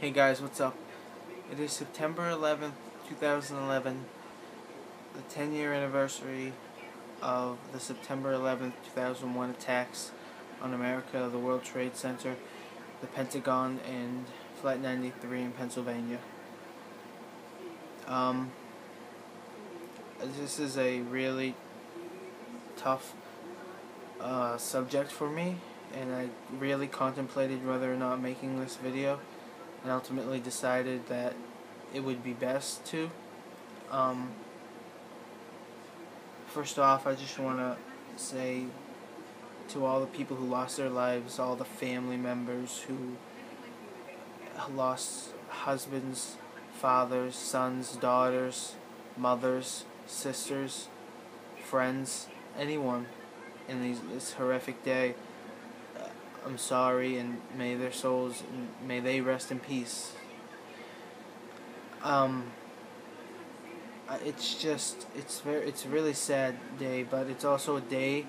Hey guys, what's up? It is September 11th, 2011, the 10-year anniversary of the September 11th, 2001 attacks on America, the World Trade Center, the Pentagon, and Flight 93 in Pennsylvania. Um, this is a really tough subject for me, and I really contemplated whether or not making this video, and ultimately decided that it would be best to. First off, I just want to say to all the people who lost their lives, all the family members who lost husbands, fathers, sons, daughters, mothers, sisters, friends, anyone in this horrific day, I'm sorry, and may their souls, may they rest in peace. It's a really sad day, but it's also a day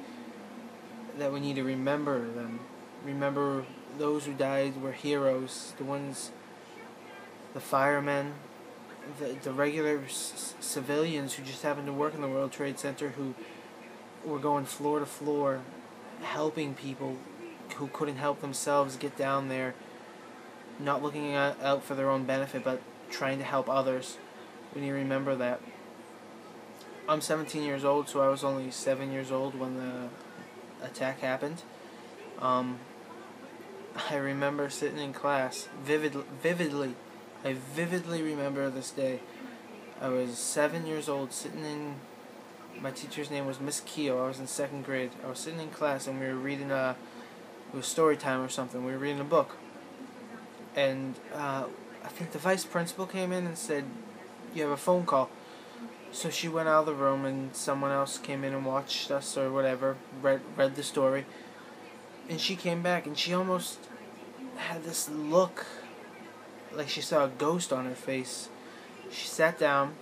that we need to remember them. Remember those who died were heroes. The firemen, the regular civilians who just happened to work in the World Trade Center, who were going floor to floor, helping people who couldn't help themselves get down there, not looking out for their own benefit, but trying to help others. We need to remember that. I'm 17 years old, so I was only 7 years old when the attack happened. I remember sitting in class vividly. I vividly remember this day. I was 7 years old, sitting in. My teacher's name was Miss Keo. I was in second grade. I was sitting in class, and we were reading it was story time or something. We were reading a book, and I think the vice principal came in and said, "You have a phone call." So she went out of the room, and someone else came in and watched us or whatever, read the story. And she came back, and she almost had this look like she saw a ghost on her face. She sat down.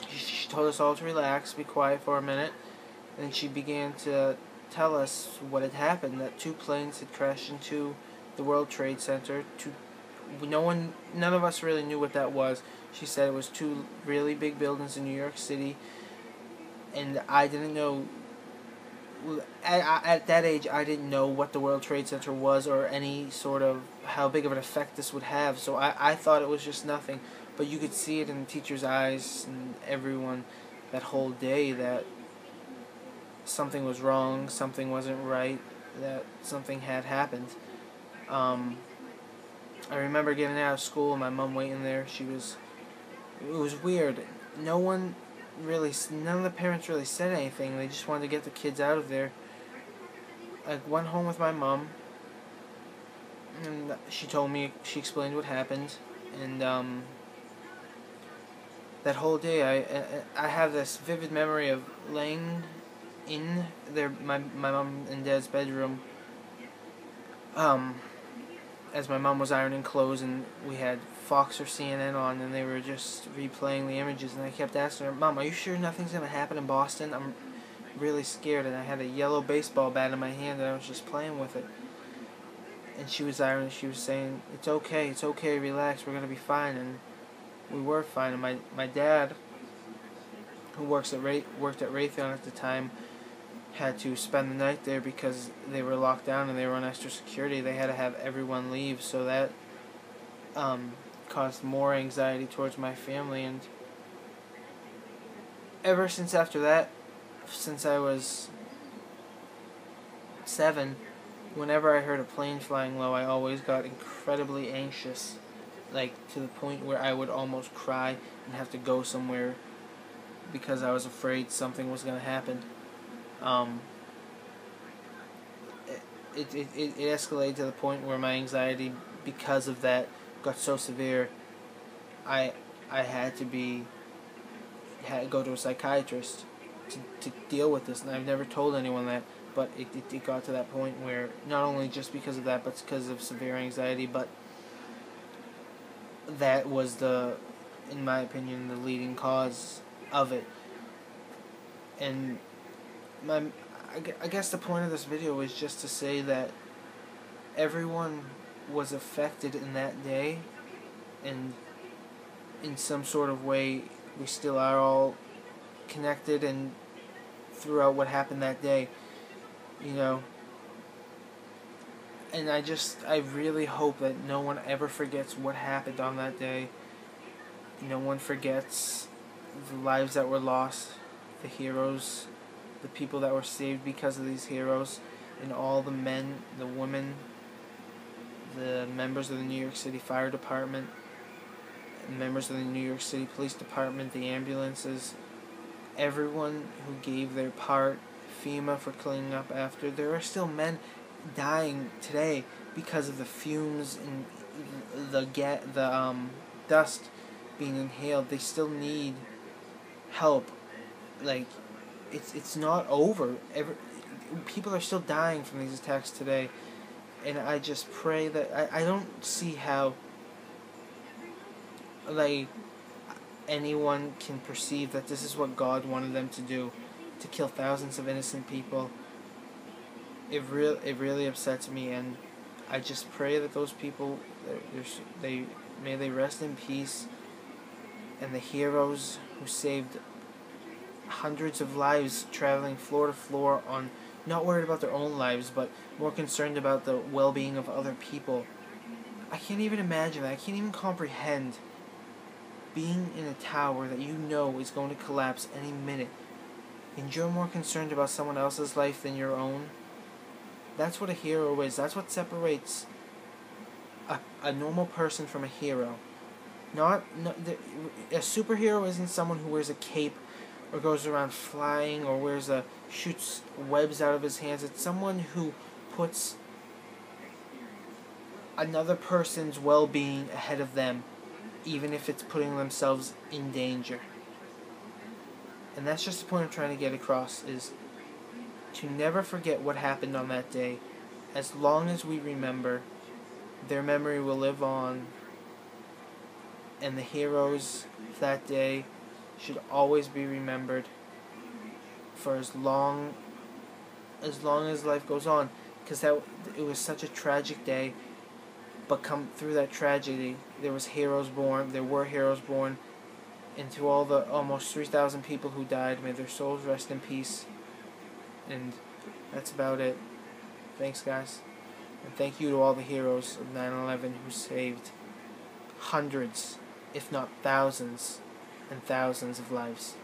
She told us all to relax, be quiet for a minute. And she began to tell us what had happened, that two planes had crashed into the World Trade Center. None of us really knew what that was. She said it was two really big buildings in New York City, and I didn't know. At that age, I didn't know what the World Trade Center was or any sort of how big of an effect this would have. So I thought it was just nothing, but you could see it in the teacher's eyes and everyone that whole day that something was wrong, something wasn't right, that something had happened. I remember getting out of school and my mom waiting there. It was weird. None of the parents really said anything. They just wanted to get the kids out of there. I went home with my mom, and she explained what happened, and that whole day I have this vivid memory of laying in my mom and dad's bedroom, as my mom was ironing clothes, and we had Fox or CNN on, and they were just replaying the images, and I kept asking her, "Mom, are you sure nothing's going to happen in Boston? I'm really scared." And I had a yellow baseball bat in my hand, and I was just playing with it. And she was ironing, she was saying, it's okay, relax, we're going to be fine." And we were fine. And my dad, who worked at Raytheon at the time, had to spend the night there because they were locked down and they were on extra security. They had to have everyone leave, so that caused more anxiety towards my family. And ever since after that, since I was 7, whenever I heard a plane flying low, I always got incredibly anxious, like to the point where I would almost cry and have to go somewhere because I was afraid something was going to happen. It escalated to the point where my anxiety, because of that, got so severe. I had to go to a psychiatrist to deal with this, and I've never told anyone that, but it got to that point where not only just because of that, but because of severe anxiety, but that was in my opinion, the leading cause of it. And I guess the point of this video is just to say that everyone was affected in that day, and in some sort of way we still are all connected and throughout what happened that day, you know. And I really hope that no one ever forgets what happened on that day. No one forgets the lives that were lost, the heroes, the people that were saved because of these heroes, and all the men, the women, the members of the New York City Fire Department, and members of the New York City Police Department, the ambulances, everyone who gave their part, FEMA for cleaning up after. There are still men dying today because of the fumes and the dust being inhaled. They still need help. Like, it's not over. People are still dying from these attacks today, and I just pray that I don't see how, like, anyone can perceive that this is what God wanted them to do, to kill thousands of innocent people. It really upsets me, and I just pray that those people, may they rest in peace, and the heroes who saved hundreds of lives traveling floor to floor on, not worried about their own lives, but more concerned about the well-being of other people. I can't even imagine that. I can't even comprehend being in a tower that you know is going to collapse any minute, and you're more concerned about someone else's life than your own. That's what a hero is. That's what separates a normal person from a hero. A superhero isn't someone who wears a cape or goes around flying or shoots webs out of his hands. It's someone who puts another person's well-being ahead of them, even if it's putting themselves in danger. And that's just the point I'm trying to get across, is to never forget what happened on that day. As long as we remember, their memory will live on, and the heroes of that day should always be remembered for as long as life goes on, because it was such a tragic day. But through that tragedy, there were heroes born, and to all the almost 3,000 people who died, may their souls rest in peace. And that's about it. Thanks, guys. And thank you to all the heroes of 9/11 who saved hundreds, if not thousands and thousands of lives.